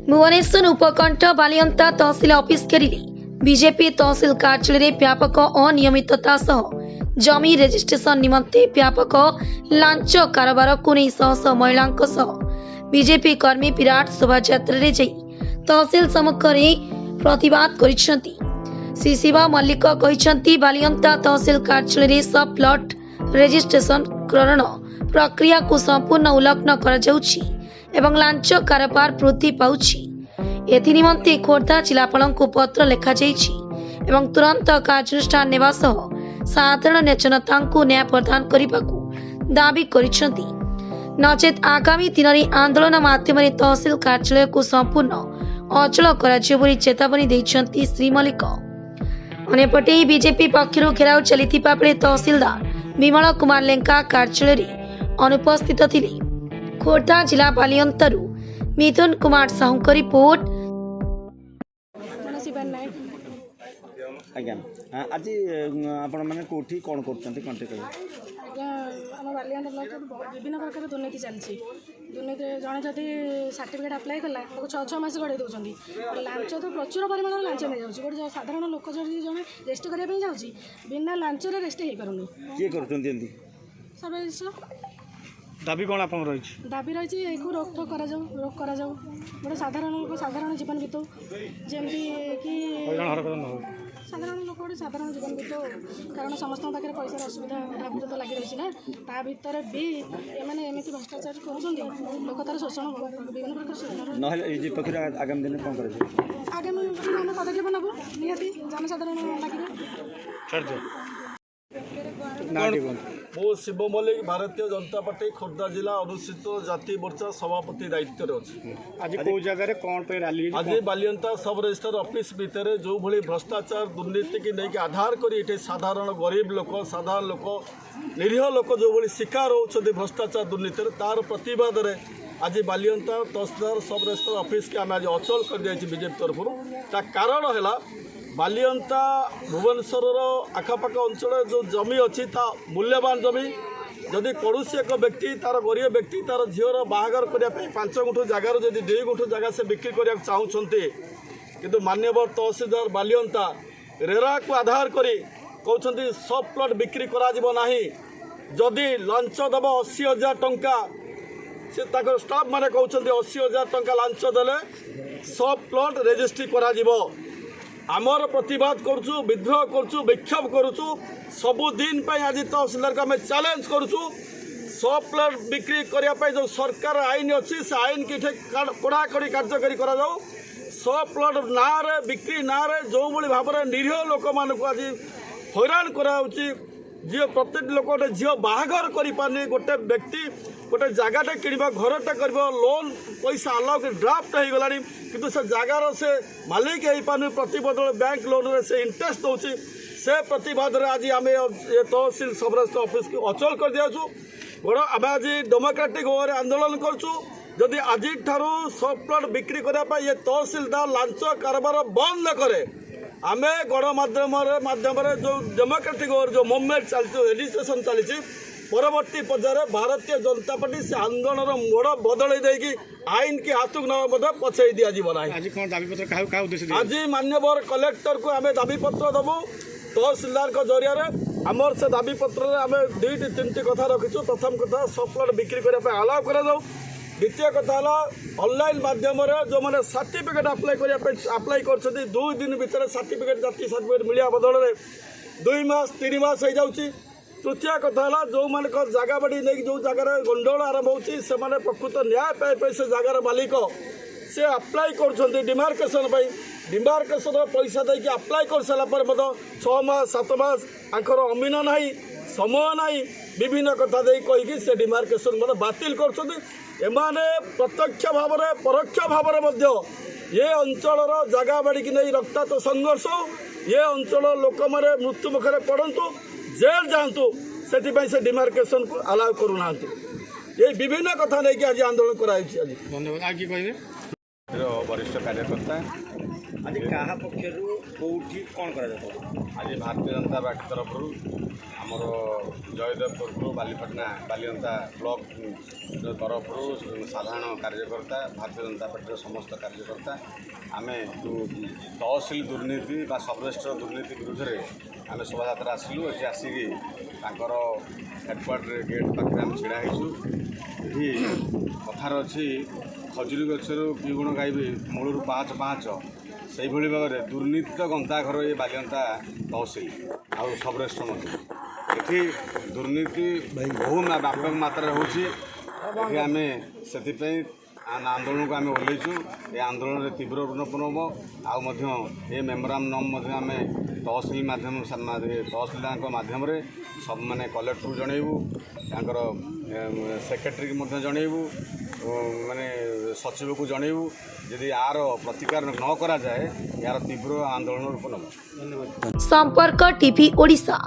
भुवनेश्वर उपकंठ बालियंता तहसील office घेरिले BJP तहसील कार्यालय व्यापक अनियमितता सह जमी रेजिस्ट्रेशन निमंते व्यापक लांच कारबार को नहीं शह महिला बीजेपी कर्मी विराट शोभायात्रा रे जाई तहसील सम्मुख प्रतिवाद करिसेंती। श्री शिवा मल्लिक कहिसेंती बालियंता तहसील कार्यालय सब प्लॉट रेजिस्ट्रेशन करण प्रक्रिया को संपूर्ण उल्लंघन करा जाउछि एवं लांच कारबार वृद्धि पाउछि। एथि निमंते खोर्धा जिलापाल को पत्र लिखा जाइछि एवं तुरंत कार्यानुष्ठान नेबा सह साधारण जनता को न्याय प्रदान करबाकू दाबी करिसेंती। नचेत आगामी दिन में आंदोलन माध्यम तहसील कार्यालय को संपूर्ण अचल कराजियो बोली चेतावनी दैछंती श्री मल्लिक। अन्यपटे बीजेपी पक्षर घेराव चलिथिबा बेले तहसीलदार विमल कुमार लेंका कार्यालय अनुपस्थित थिले। खोर्धा जिला बालियंतारू मिथुन कुमार साहू का रिपोर्ट। आज्ञा आज आपण मैंने कौटी कौन कर आम बालियान ब्लक विभिन्न प्रकार दुर्नीति चलती दुर्नीति जड़े जदि सर्टिफिकेट आप्लाय कला 6 मास गड़े दौरान लांच तो प्रचुर परिमाण लांच नहीं जाऊँगी गोटे साधारण लोक जदि जड़े रेस्ट करने जाऊँगी बिना लांच रेस्ट हो पारुनी किए कर सर्वे दाबी कौन आप दाबी रही रोकठोक करा गोटे साधारण जीवन बीतौ जमी कि साधारण लोक गोटे साधारण जीवन बीतौ कारण समस्त पाखे पैसार असुविधा अभाव तो लगी रही ना ता भर भी एमने एमती भ्रष्टाचार कर लोक तार शोषण विभिन्न प्रकार शोषण आगामी दिन कौन कर आगामी आम पदक्षेप नबू निहाती जनसाधारण लगे। मो शिव मल्लिक भारतीय जनता पार्टी खोर्धा जिला अनुसूचित जाति मोर्चा सभापति दायित्व अच्छी। आज कौ जगह कौन पे रैली आज बालियंता सब रजिस्टर ऑफिस भितर जो भली भ्रष्टाचार दुर्नीति की नहीं आधार कर साधारण गरीब लोक साधारण लोक निरीह लोक जो भली शिकार होती भ्रष्टाचार दुर्नीति तार प्रतिवाद में आज बालियंता तहसीलदार सब रजिस्टर ऑफिस के आम आज अचल कर दिया बीजेपी तरफ कारण है बालियंता भुवनेश्वर आखापाख अंचल जो जमी अच्छी मूल्यवान जमी जदि कौन एक व्यक्ति तार गरीब व्यक्ति तार झीवर बाहागर करने 5 गुंठ जगार जदि 2 गुंठ जगह से बिक्री करने चाहते किंतु मान्यवर तहसीलदार बालियंता रेरा को आधार करी कहते सब प्लॉट बिक्री करा नहीं जदि लांच दब 80,000 टंका से स्टाफ माने कहते 80,000 टंका लांच देले सब प्लॉट रेजिस्ट्री करा आमर प्रतिवाद करुचु विद्रोह करुचु विक्षोभ करुचु सबुदिन आज तहसीलदार को आम चैलेंज करुचु सब प्लॉट बिक्री करने जो सरकार आईन अच्छी से आईन की कड़ाकड़ी कार्यकारी करा जाऊ सब प्लॉट ना बिक्री ना जो भाव में निरीह लोक मान आज हैरान कराऊँगी झील प्रत्येक लोक गोटे झील बाहागर कर गोटे व्यक्ति गोटे जगहटे किणवा घरटे कर लोन पैसा अलाउ कर ड्राफ्ट हो गला किंतु से जगार से मालिक हो पार प्रतिबदल बैंक लोन रे से इंटरेस्ट दौर से प्रतिवाद आज आम तहसील सब रजिस्टर ऑफिस को अचल कर दिया आम आज डेमोक्रेटिक वे आंदोलन करूँ जदि आज सब प्लॉट बिक्री करने ये तहसीलदार लांच कारबार बंद न करे आमे गणमाध्यम जो डेमोक्रेटिक ओवर जो मुवमेंट चलती रेजिस्ट्रेशन चली परवर्ती पर्यायर भारतीय जनता पार्टी से आंदोलन मोड़ बदल देकी आईन की हाथक न पछाई दि जाए। आज मान्यवर कलेक्टर को आम दाबीपत्र दबू तहसीलदार जरिया आमर से दाबीपत्र आम 2-3 कथा रखीचु। प्रथम कथा सब प्लॉट बिक्री करने अलाउ कर द्वितीय कथा ऑनलाइन माध्यम जो मैंने सर्टिफिकेट अप्लाई कर 2 दिन भीतर सर्टिफिकेट जाति सर्टिफिकेट मिलिया बदल में 2 मास 3 मास हो जाऊँगी। तृतीय कथा जो मान जगह बाड़ी नहीं जो जगार गंडगोल आरंभ होती से प्रकृत न्याय पाइप से जगार मालिक से अप्लाई कर डिमार्केशन डिमार्केशन पैसा देके अप्लाई कर सारापर 6 मास 7 मास आंखर अमीन ना समय ना विभिन्न कथा कहीकि से डिमार्केशन बातिल कर प्रत्यक्ष भाव में परोक्ष भाव में ये अंचल जगह बाड़ी की नहीं रक्ताक्त संघर्ष ये अंचल लोक मैंने मृत्यु मुखर पड़तु जेल जातु से डिमार्केशन को अलाउ करूना ये विभिन्न कथा नहीं कि आज आंदोलन कराई। धन्यवाद। आगे कहे वरिष्ठ कार्यकर्ता आज क्या पक्षर कौटी कौन कर आज भारतीय जनता पार्टी तरफ आमर जयदेवपुर बालीपाटना बालियंता ब्लॉक तरफ साधारण कार्यकर्ता भारतीय जनता पार्टी समस्त कार्यकर्ता आम जो तहसिल दुर्नीति बा सब रजिस्टर दुर्नीति विरुद्ध में आम शोभा आसलु ये आसिकी हेडक्वार्टर गेट पाखे आम ढड़ा ये कथार अच्छी खजुरी गचर कि गुण गायबी मूलर पाँच पाँच से भाव में दुर्नीति गंताघर ये बालियंता तहसिल आउ सब रजिस्टर मध्य ये दुर्नीति बहु व्यापक मात्रा होती आम से आंदोलन को आम ओल्लैचु ये आंदोलन में तीव्र रूपन हम आउ मेमोरांडम आम तहसिल माध्यम तहसिलदार माध्यम सब माने कलेक्टर जनइबू तांकर सेक्रेटरी की जनइबू माने सचिव को जनइबू यदि यार प्रतिकार न करा जाए यार तीव्र आंदोलन रूप नब। संपर्क टीवी ओडिशा।